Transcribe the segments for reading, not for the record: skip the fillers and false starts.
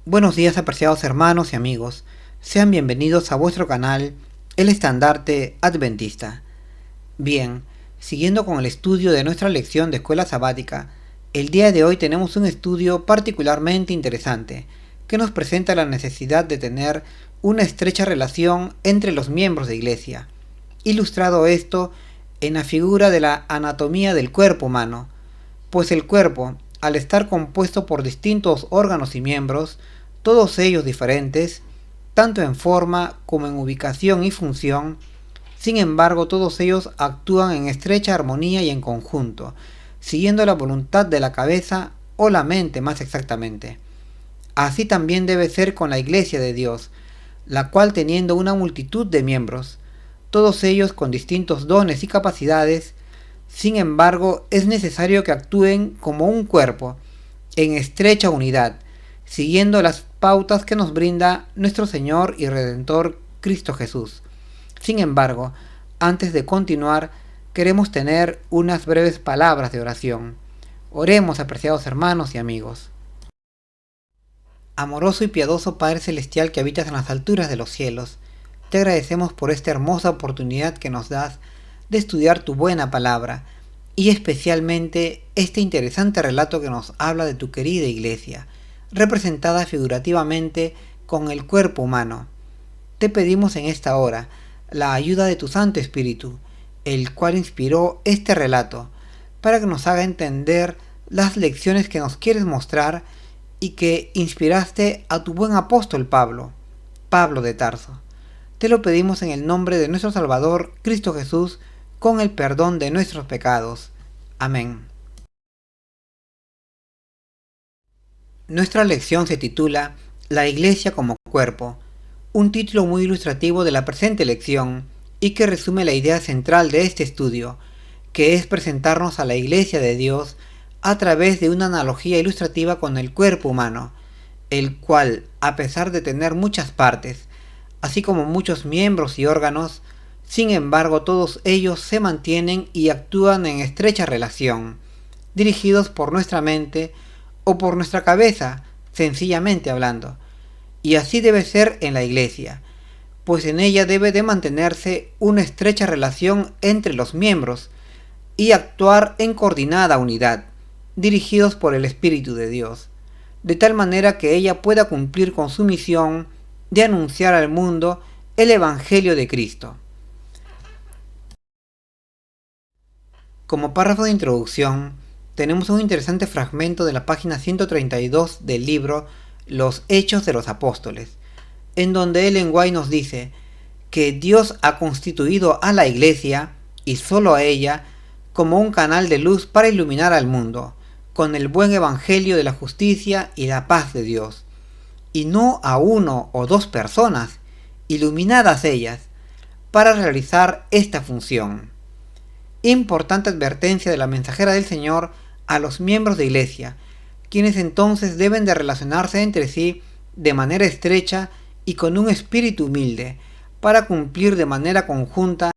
Buenos días, apreciados hermanos y amigos. Sean bienvenidos a vuestro canal, El Estandarte Adventista. Bien, siguiendo con el estudio de nuestra lección de escuela sabática, el día de hoy tenemos un estudio particularmente interesante, que nos presenta la necesidad de tener una estrecha relación entre los miembros de Iglesia, ilustrado esto en la figura de la anatomía del cuerpo humano, pues el cuerpo, al estar compuesto por distintos órganos y miembros, todos ellos diferentes, tanto en forma como en ubicación y función, sin embargo todos ellos actúan en estrecha armonía y en conjunto, siguiendo la voluntad de la cabeza o la mente más exactamente. Así también debe ser con la Iglesia de Dios, la cual teniendo una multitud de miembros, todos ellos con distintos dones y capacidades, sin embargo es necesario que actúen como un cuerpo, en estrecha unidad, siguiendo las pautas que nos brinda nuestro Señor y Redentor Cristo Jesús. Sin embargo, antes de continuar, queremos tener unas breves palabras de oración. Oremos, apreciados hermanos y amigos. Amoroso y piadoso Padre Celestial que habitas en las alturas de los cielos, te agradecemos por esta hermosa oportunidad que nos das de estudiar tu buena palabra y especialmente este interesante relato que nos habla de tu querida Iglesia, representada figurativamente con el cuerpo humano. Te pedimos en esta hora la ayuda de tu Santo Espíritu, el cual inspiró este relato, para que nos haga entender las lecciones que nos quieres mostrar y que inspiraste a tu buen apóstol Pablo de Tarso. Te lo pedimos en el nombre de nuestro Salvador, Cristo Jesús, con el perdón de nuestros pecados. Amén. Nuestra lección se titula La Iglesia como cuerpo, un título muy ilustrativo de la presente lección y que resume la idea central de este estudio, que es presentarnos a la Iglesia de Dios a través de una analogía ilustrativa con el cuerpo humano, el cual, a pesar de tener muchas partes, así como muchos miembros y órganos, sin embargo todos ellos se mantienen y actúan en estrecha relación, dirigidos por nuestra mente o por nuestra cabeza, sencillamente hablando. Y así debe ser en la Iglesia, pues en ella debe de mantenerse una estrecha relación entre los miembros y actuar en coordinada unidad, dirigidos por el Espíritu de Dios, de tal manera que ella pueda cumplir con su misión de anunciar al mundo el Evangelio de Cristo. Como párrafo de introducción, tenemos un interesante fragmento de la página 132 del libro Los Hechos de los Apóstoles, en donde Ellen White nos dice que Dios ha constituido a la Iglesia, y solo a ella, como un canal de luz para iluminar al mundo, con el buen evangelio de la justicia y la paz de Dios, y no a uno o dos personas, iluminadas ellas, para realizar esta función. Importante advertencia de la mensajera del Señor a los miembros de Iglesia, quienes entonces deben de relacionarse entre sí de manera estrecha y con un espíritu humilde, para cumplir de manera conjunta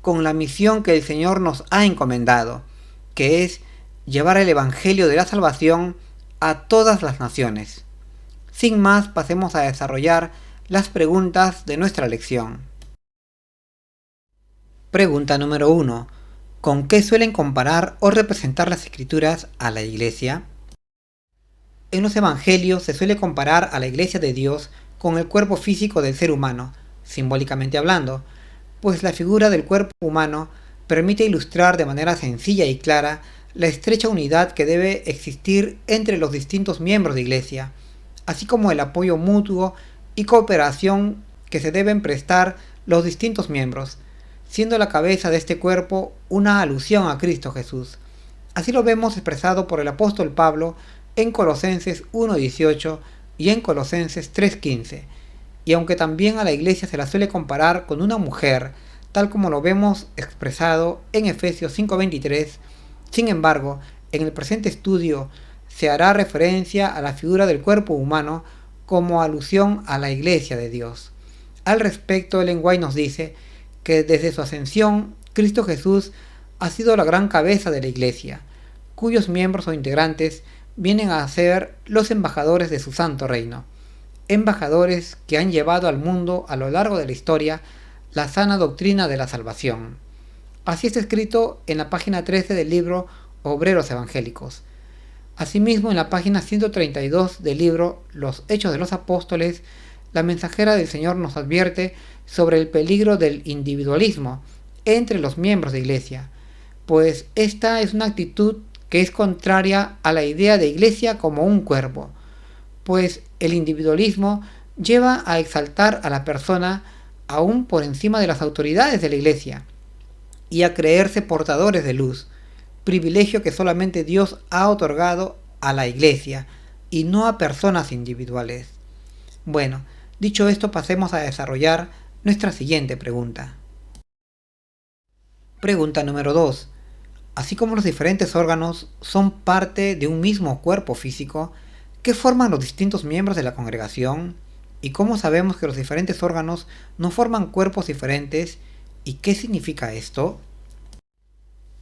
con la misión que el Señor nos ha encomendado, que es llevar el Evangelio de la salvación a todas las naciones. Sin más, pasemos a desarrollar las preguntas de nuestra lección. Pregunta número 1. ¿Con qué suelen comparar o representar las Escrituras a la Iglesia? En los Evangelios se suele comparar a la Iglesia de Dios con el cuerpo físico del ser humano, simbólicamente hablando, pues la figura del cuerpo humano permite ilustrar de manera sencilla y clara la estrecha unidad que debe existir entre los distintos miembros de Iglesia, así como el apoyo mutuo y cooperación que se deben prestar los distintos miembros, siendo la cabeza de este cuerpo una alusión a Cristo Jesús. Así lo vemos expresado por el apóstol Pablo en Colosenses 1:18 y en Colosenses 3:15, y aunque también a la Iglesia se la suele comparar con una mujer, tal como lo vemos expresado en Efesios 5:23, sin embargo, en el presente estudio se hará referencia a la figura del cuerpo humano como alusión a la Iglesia de Dios. Al respecto, Ellen White nos dice que desde su ascensión, Cristo Jesús ha sido la gran cabeza de la Iglesia, cuyos miembros o integrantes vienen a ser los embajadores de su santo reino. embajadores que han llevado al mundo a lo largo de la historia la sana doctrina de la salvación. Así está escrito en la página 13 del libro Obreros Evangélicos. Asimismo, en la página 132 del libro Los Hechos de los Apóstoles, la mensajera del Señor nos advierte sobre el peligro del individualismo entre los miembros de iglesia, pues esta es una actitud que es contraria a la idea de iglesia como un cuerpo, pues el individualismo lleva a exaltar a la persona aún por encima de las autoridades de la iglesia y a creerse portadores de luz, privilegio que solamente Dios ha otorgado a la iglesia y no a personas individuales. Bueno, dicho esto, pasemos a desarrollar nuestra siguiente pregunta. Pregunta número 2. Así como los diferentes órganos son parte de un mismo cuerpo físico, ¿qué forman los distintos miembros de la congregación? ¿Y cómo sabemos que los diferentes órganos no forman cuerpos diferentes? ¿Y qué significa esto?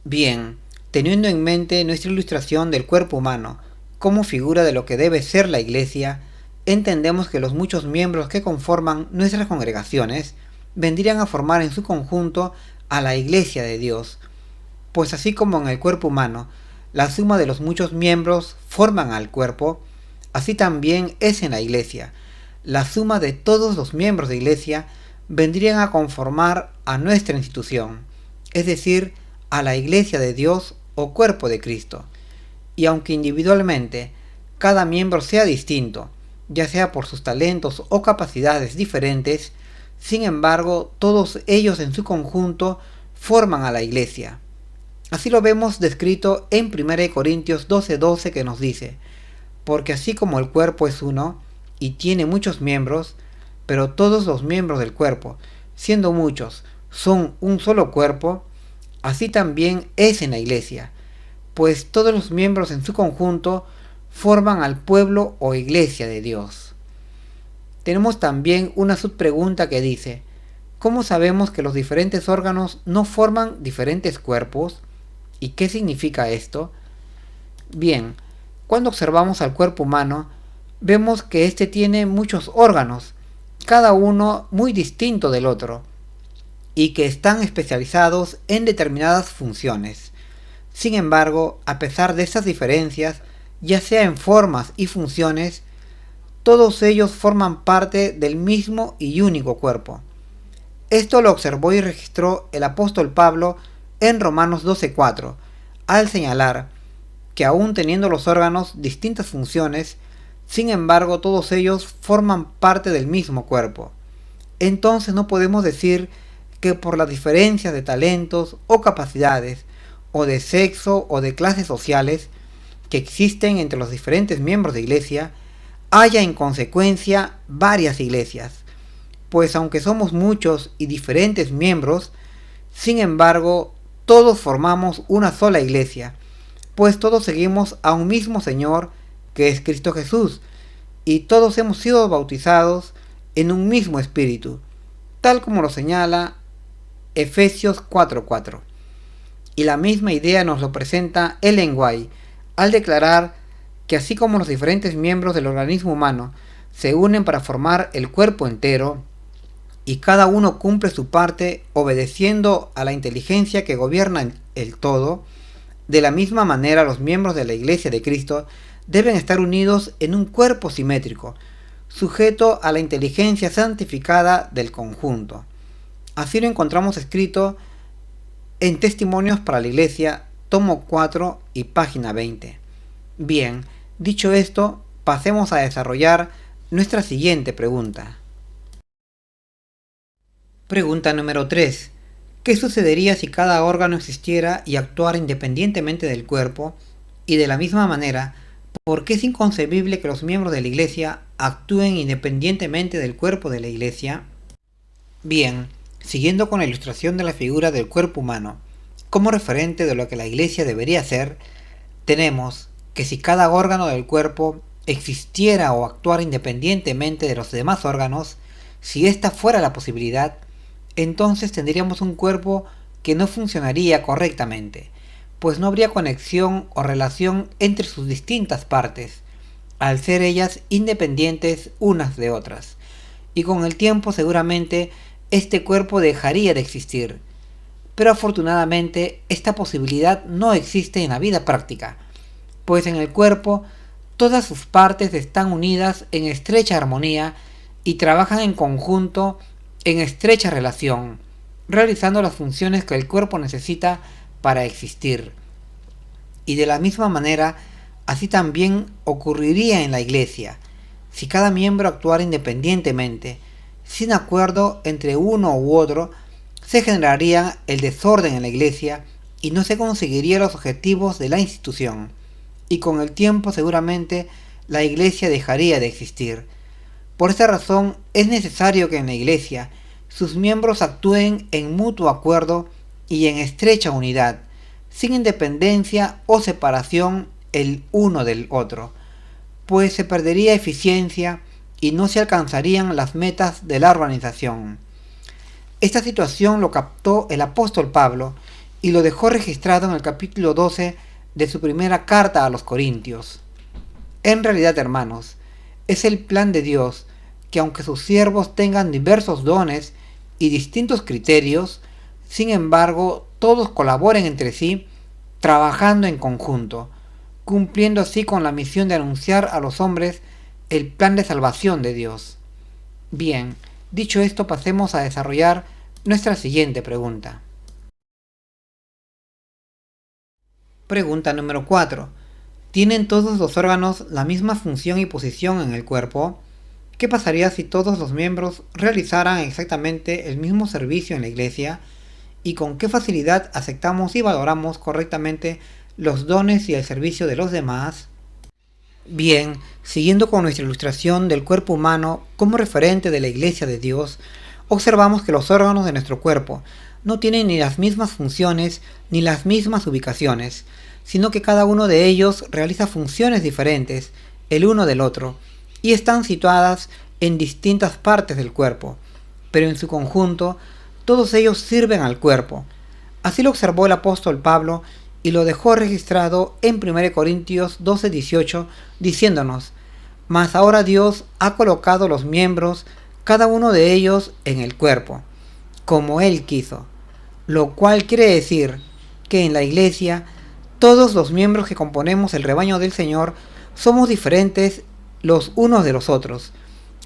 Bien, teniendo en mente nuestra ilustración del cuerpo humano como figura de lo que debe ser la iglesia, entendemos que los muchos miembros que conforman nuestras congregaciones vendrían a formar en su conjunto a la iglesia de Dios, pues así como en el cuerpo humano la suma de los muchos miembros forman al cuerpo, así también es en la iglesia. La suma de todos los miembros de iglesia vendrían a conformar a nuestra institución, es decir, a la iglesia de Dios o cuerpo de Cristo. Y aunque individualmente cada miembro sea distinto, ya sea por sus talentos o capacidades diferentes, sin embargo, todos ellos en su conjunto forman a la iglesia. Así lo vemos descrito en 1 Corintios 12:12, que nos dice: porque así como el cuerpo es uno y tiene muchos miembros, pero todos los miembros del cuerpo, siendo muchos, son un solo cuerpo, así también es en la iglesia, pues todos los miembros en su conjunto forman al pueblo o iglesia de Dios. Tenemos también una subpregunta que dice: ¿cómo sabemos que los diferentes órganos no forman diferentes cuerpos? ¿Y qué significa esto? Bien, cuando observamos al cuerpo humano, vemos que éste tiene muchos órganos, cada uno muy distinto del otro, y que están especializados en determinadas funciones. Sin embargo, a pesar de estas diferencias, ya sea en formas y funciones, todos ellos forman parte del mismo y único cuerpo. Esto lo observó y registró el apóstol Pablo en Romanos 12:4, al señalar que aún teniendo los órganos distintas funciones, sin embargo todos ellos forman parte del mismo cuerpo. Entonces no podemos decir que por las diferencias de talentos o capacidades, o de sexo o de clases sociales que existen entre los diferentes miembros de iglesia, haya en consecuencia varias iglesias, pues aunque somos muchos y diferentes miembros, sin embargo todos formamos una sola iglesia, pues todos seguimos a un mismo Señor, que es Cristo Jesús, y todos hemos sido bautizados en un mismo espíritu, tal como lo señala Efesios 4:4. Y la misma idea nos lo presenta Ellen White, al declarar que así como los diferentes miembros del organismo humano se unen para formar el cuerpo entero, y cada uno cumple su parte obedeciendo a la inteligencia que gobierna el todo, de la misma manera los miembros de la Iglesia de Cristo deben estar unidos en un cuerpo simétrico, sujeto a la inteligencia santificada del conjunto. Así lo encontramos escrito en Testimonios para la Iglesia, tomo 4 y página 20. Bien, dicho esto, pasemos a desarrollar nuestra siguiente pregunta. Pregunta número 3. ¿Qué sucedería si cada órgano existiera y actuara independientemente del cuerpo? Y de la misma manera, ¿por qué es inconcebible que los miembros de la Iglesia actúen independientemente del cuerpo de la Iglesia? Bien, siguiendo con la ilustración de la figura del cuerpo humano como referente de lo que la Iglesia debería ser, tenemos que si cada órgano del cuerpo existiera o actuara independientemente de los demás órganos, si esta fuera la posibilidad, entonces tendríamos un cuerpo que no funcionaría correctamente, pues no habría conexión o relación entre sus distintas partes, al ser ellas independientes unas de otras. Y con el tiempo seguramente este cuerpo dejaría de existir. Pero afortunadamente esta posibilidad no existe en la vida práctica, pues en el cuerpo todas sus partes están unidas en estrecha armonía y trabajan en conjunto en estrecha relación, realizando las funciones que el cuerpo necesita para existir. Y de la misma manera, así también ocurriría en la Iglesia, si cada miembro actuara independientemente, sin acuerdo entre uno u otro, se generaría el desorden en la Iglesia y no se conseguirían los objetivos de la institución, y con el tiempo seguramente la Iglesia dejaría de existir. Por esta razón es necesario que en la Iglesia sus miembros actúen en mutuo acuerdo y en estrecha unidad, sin independencia o separación el uno del otro, pues se perdería eficiencia y no se alcanzarían las metas de la organización. Esta situación lo captó el apóstol Pablo y lo dejó registrado en el capítulo 12 de su primera carta a los Corintios. En realidad, hermanos, es el plan de Dios que aunque sus siervos tengan diversos dones y distintos criterios, sin embargo, todos colaboren entre sí, trabajando en conjunto, cumpliendo así con la misión de anunciar a los hombres el plan de salvación de Dios. Bien, dicho esto, pasemos a desarrollar nuestra siguiente pregunta. Pregunta número 4. ¿Tienen todos los órganos la misma función y posición en el cuerpo? ¿Qué pasaría si todos los miembros realizaran exactamente el mismo servicio en la Iglesia? ¿Y con qué facilidad aceptamos y valoramos correctamente los dones y el servicio de los demás? Bien, siguiendo con nuestra ilustración del cuerpo humano como referente de la Iglesia de Dios, observamos que los órganos de nuestro cuerpo no tienen ni las mismas funciones ni las mismas ubicaciones, sino que cada uno de ellos realiza funciones diferentes el uno del otro, y están situadas en distintas partes del cuerpo, pero en su conjunto todos ellos sirven al cuerpo. Así lo observó el apóstol Pablo y lo dejó registrado en 1 Corintios 12:18, diciéndonos: «Mas ahora Dios ha colocado los miembros, cada uno de ellos, en el cuerpo, como Él quiso», lo cual quiere decir que en la Iglesia todos los miembros que componemos el rebaño del Señor somos diferentes los unos de los otros,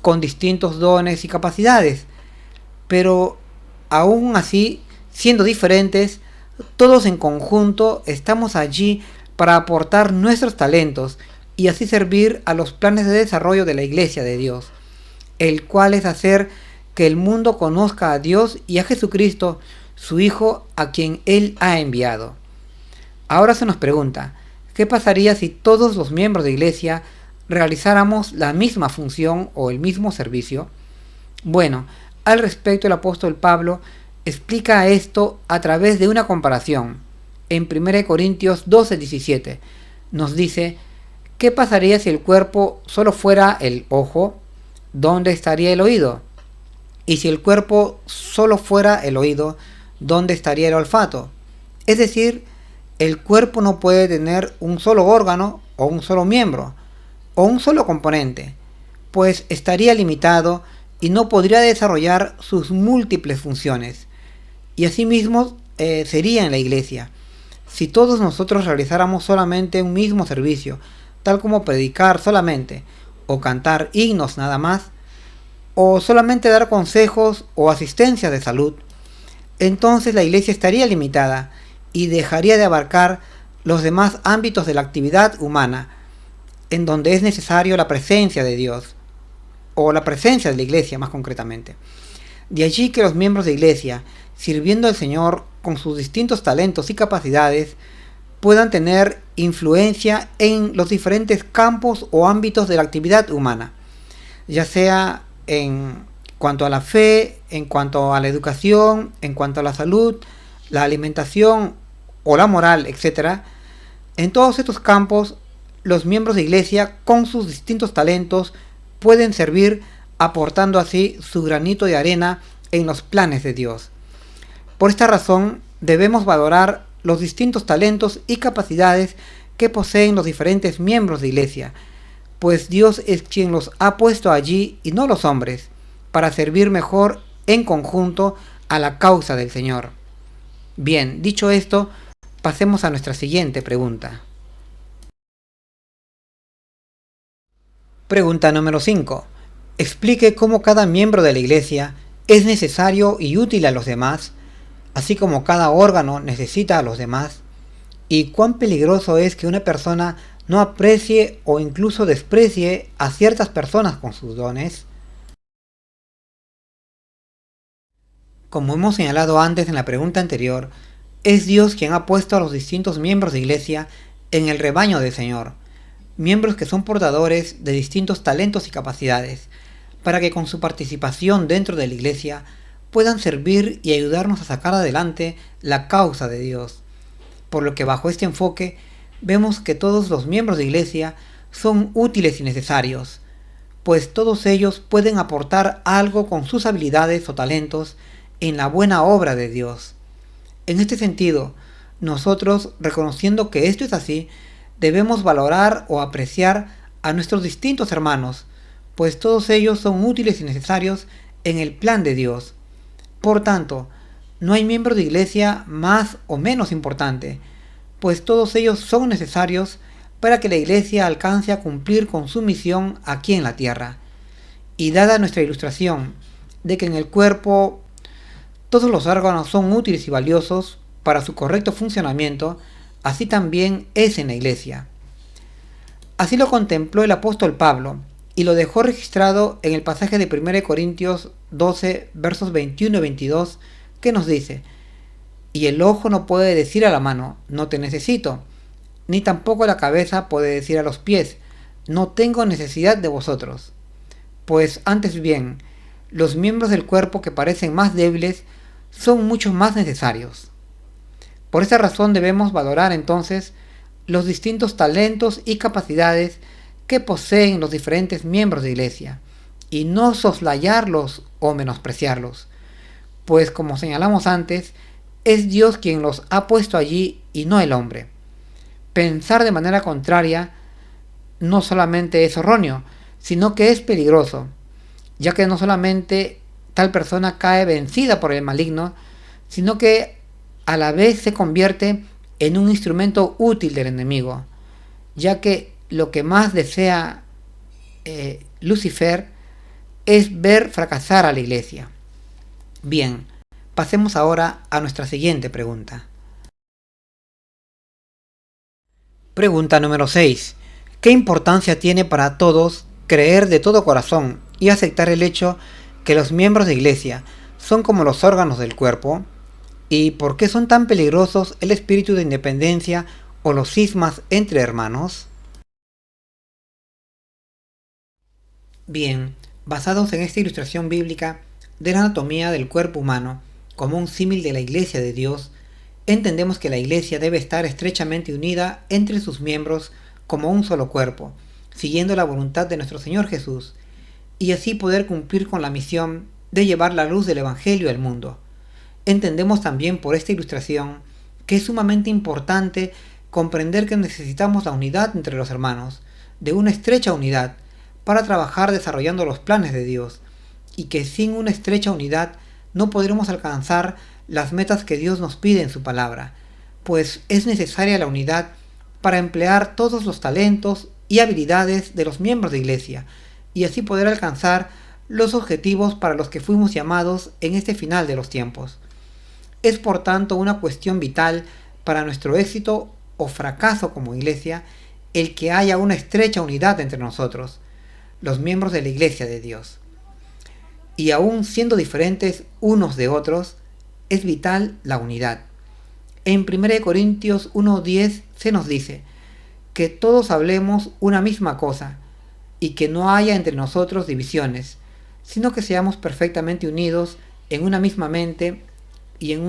con distintos dones y capacidades, pero aún así, siendo diferentes, todos en conjunto estamos allí para aportar nuestros talentos y así servir a los planes de desarrollo de la Iglesia de Dios, el cual es hacer que el mundo conozca a Dios y a Jesucristo, su Hijo, a quien Él ha enviado. Ahora se nos pregunta, ¿qué pasaría si todos los miembros de Iglesia realizáramos la misma función o el mismo servicio? Bueno, al respecto el apóstol Pablo explica esto a través de una comparación. En 1 Corintios 12:17 nos dice: ¿qué pasaría si el cuerpo solo fuera el ojo? ¿Dónde estaría el oído? Y si el cuerpo solo fuera el oído, ¿dónde estaría el olfato? Es decir, el cuerpo no puede tener un solo órgano o un solo miembro o un solo componente, pues estaría limitado y no podría desarrollar sus múltiples funciones. Y asimismo sería en la Iglesia. Si todos nosotros realizáramos solamente un mismo servicio, tal como predicar solamente, o cantar himnos nada más, o solamente dar consejos o asistencia de salud, entonces la Iglesia estaría limitada y dejaría de abarcar los demás ámbitos de la actividad humana, en donde es necesario la presencia de Dios, o la presencia de la Iglesia más concretamente. De allí que los miembros de Iglesia, sirviendo al Señor con sus distintos talentos y capacidades, puedan tener influencia en los diferentes campos o ámbitos de la actividad humana, ya sea en cuanto a la fe, en cuanto a la educación, en cuanto a la salud, la alimentación o la moral, etc. En todos estos campos, los miembros de Iglesia, con sus distintos talentos, pueden servir, aportando así su granito de arena en los planes de Dios. Por esta razón, debemos valorar los distintos talentos y capacidades que poseen los diferentes miembros de Iglesia, pues Dios es quien los ha puesto allí y no los hombres, para servir mejor en conjunto a la causa del Señor. Bien, dicho esto, pasemos a nuestra siguiente pregunta. Pregunta número 5. Explique cómo cada miembro de la Iglesia es necesario y útil a los demás, así como cada órgano necesita a los demás, y cuán peligroso es que una persona no aprecie o incluso desprecie a ciertas personas con sus dones. Como hemos señalado antes en la pregunta anterior, es Dios quien ha puesto a los distintos miembros de Iglesia en el rebaño del Señor, miembros que son portadores de distintos talentos y capacidades, para que con su participación dentro de la Iglesia puedan servir y ayudarnos a sacar adelante la causa de Dios. Por lo que bajo este enfoque vemos que todos los miembros de Iglesia son útiles y necesarios, pues todos ellos pueden aportar algo con sus habilidades o talentos en la buena obra de Dios. En este sentido, nosotros, reconociendo que esto es así, debemos valorar o apreciar a nuestros distintos hermanos, pues todos ellos son útiles y necesarios en el plan de Dios. Por tanto, no hay miembro de Iglesia más o menos importante, pues todos ellos son necesarios para que la Iglesia alcance a cumplir con su misión aquí en la tierra. Y dada nuestra ilustración de que en el cuerpo todos los órganos son útiles y valiosos para su correcto funcionamiento, así también es en la Iglesia. Así lo contempló el apóstol Pablo y lo dejó registrado en el pasaje de 1 Corintios 12, versos 21 y 22, que nos dice: y el ojo no puede decir a la mano, no te necesito, ni tampoco la cabeza puede decir a los pies, no tengo necesidad de vosotros. Pues antes bien, los miembros del cuerpo que parecen más débiles son mucho más necesarios. Por esa razón debemos valorar entonces los distintos talentos y capacidades que poseen los diferentes miembros de Iglesia, y no soslayarlos o menospreciarlos, pues como señalamos antes, es Dios quien los ha puesto allí y no el hombre. Pensar de manera contraria no solamente es erróneo, sino que es peligroso, ya que no solamente tal persona cae vencida por el maligno, sino que a la vez se convierte en un instrumento útil del enemigo, ya que lo que más desea Lucifer es ver fracasar a la Iglesia. Bien, pasemos ahora a nuestra siguiente pregunta. Pregunta número 6. ¿Qué importancia tiene para todos creer de todo corazón y aceptar el hecho que los miembros de Iglesia son como los órganos del cuerpo? ¿Y por qué son tan peligrosos el espíritu de independencia o los cismas entre hermanos? Bien, basados en esta ilustración bíblica de la anatomía del cuerpo humano como un símil de la Iglesia de Dios, entendemos que la Iglesia debe estar estrechamente unida entre sus miembros como un solo cuerpo, siguiendo la voluntad de nuestro Señor Jesús, y así poder cumplir con la misión de llevar la luz del Evangelio al mundo. Entendemos también por esta ilustración que es sumamente importante comprender que necesitamos la unidad entre los hermanos, de una estrecha unidad, para trabajar desarrollando los planes de Dios, y que sin una estrecha unidad no podremos alcanzar las metas que Dios nos pide en su palabra, pues es necesaria la unidad para emplear todos los talentos y habilidades de los miembros de Iglesia, y así poder alcanzar los objetivos para los que fuimos llamados en este final de los tiempos. Es por tanto una cuestión vital para nuestro éxito o fracaso como Iglesia el que haya una estrecha unidad entre nosotros, los miembros de la Iglesia de Dios. Y aún siendo diferentes unos de otros, es vital la unidad. En 1 Corintios 1:10 se nos dice que todos hablemos una misma cosa y que no haya entre nosotros divisiones, sino que seamos perfectamente unidos en una misma mente y en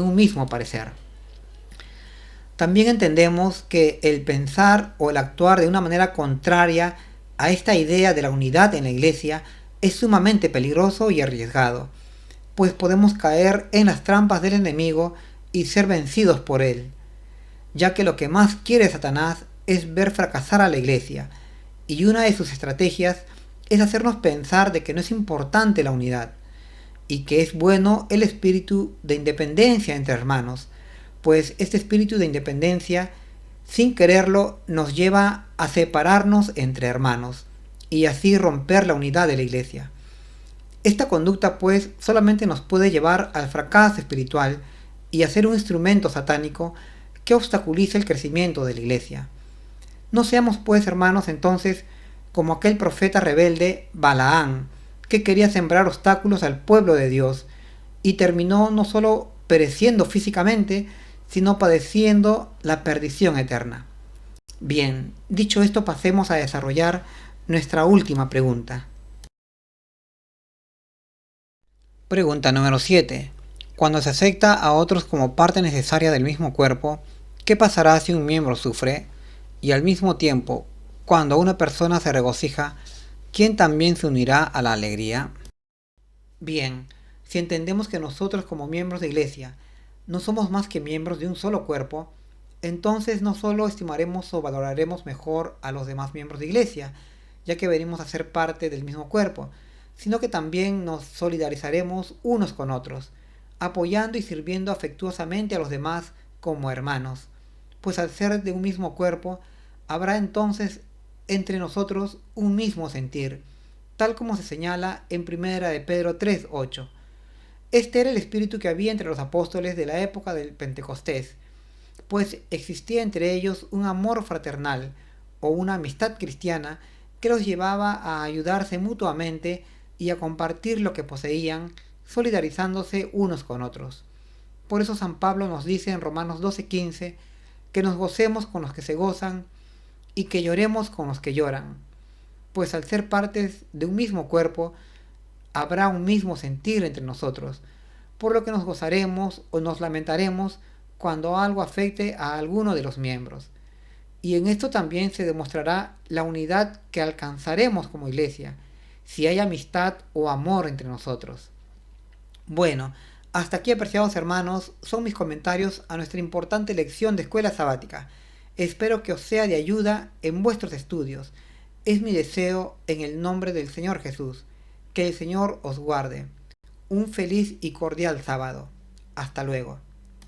un mismo parecer. También entendemos que el pensar o el actuar de una manera contraria a esta idea de la unidad en la Iglesia es sumamente peligroso y arriesgado, pues podemos caer en las trampas del enemigo y ser vencidos por él, ya que lo que más quiere Satanás es ver fracasar a la Iglesia, y una de sus estrategias es hacernos pensar de que no es importante la unidad y que es bueno el espíritu de independencia entre hermanos, pues este espíritu de independencia, sin quererlo, nos lleva a separarnos entre hermanos y así romper la unidad de la iglesia. Esta conducta pues solamente nos puede llevar al fracaso espiritual y a ser un instrumento satánico que obstaculiza el crecimiento de la iglesia. No seamos pues hermanos entonces como aquel profeta rebelde Balaán, que quería sembrar obstáculos al pueblo de Dios y terminó no solo pereciendo físicamente, sino padeciendo la perdición eterna. Bien, dicho esto pasemos a desarrollar nuestra última pregunta. Pregunta número 7. Cuando se acepta a otros como parte necesaria del mismo cuerpo, ¿qué pasará si un miembro sufre? Y al mismo tiempo, cuando una persona se regocija, ¿quién también se unirá a la alegría? Bien, si entendemos que nosotros como miembros de iglesia no somos más que miembros de un solo cuerpo, entonces no solo estimaremos o valoraremos mejor a los demás miembros de iglesia, ya que venimos a ser parte del mismo cuerpo, sino que también nos solidarizaremos unos con otros, apoyando y sirviendo afectuosamente a los demás como hermanos, pues al ser de un mismo cuerpo, habrá entonces entre nosotros un mismo sentir, tal como se señala en 1 de Pedro 3:8. Este era el espíritu que había entre los apóstoles de la época del Pentecostés, pues existía entre ellos un amor fraternal o una amistad cristiana que los llevaba a ayudarse mutuamente y a compartir lo que poseían, solidarizándose unos con otros. Por eso San Pablo nos dice en Romanos 12:15 que nos gocemos con los que se gozan y que lloremos con los que lloran, pues al ser partes de un mismo cuerpo, habrá un mismo sentir entre nosotros, por lo que nos gozaremos o nos lamentaremos cuando algo afecte a alguno de los miembros. Y en esto también se demostrará la unidad que alcanzaremos como iglesia, si hay amistad o amor entre nosotros. Bueno, hasta aquí, apreciados hermanos, son mis comentarios a nuestra importante lección de escuela sabática. Espero que os sea de ayuda en vuestros estudios. Es mi deseo en el nombre del Señor Jesús. Que el Señor os guarde. Un feliz y cordial sábado. Hasta luego.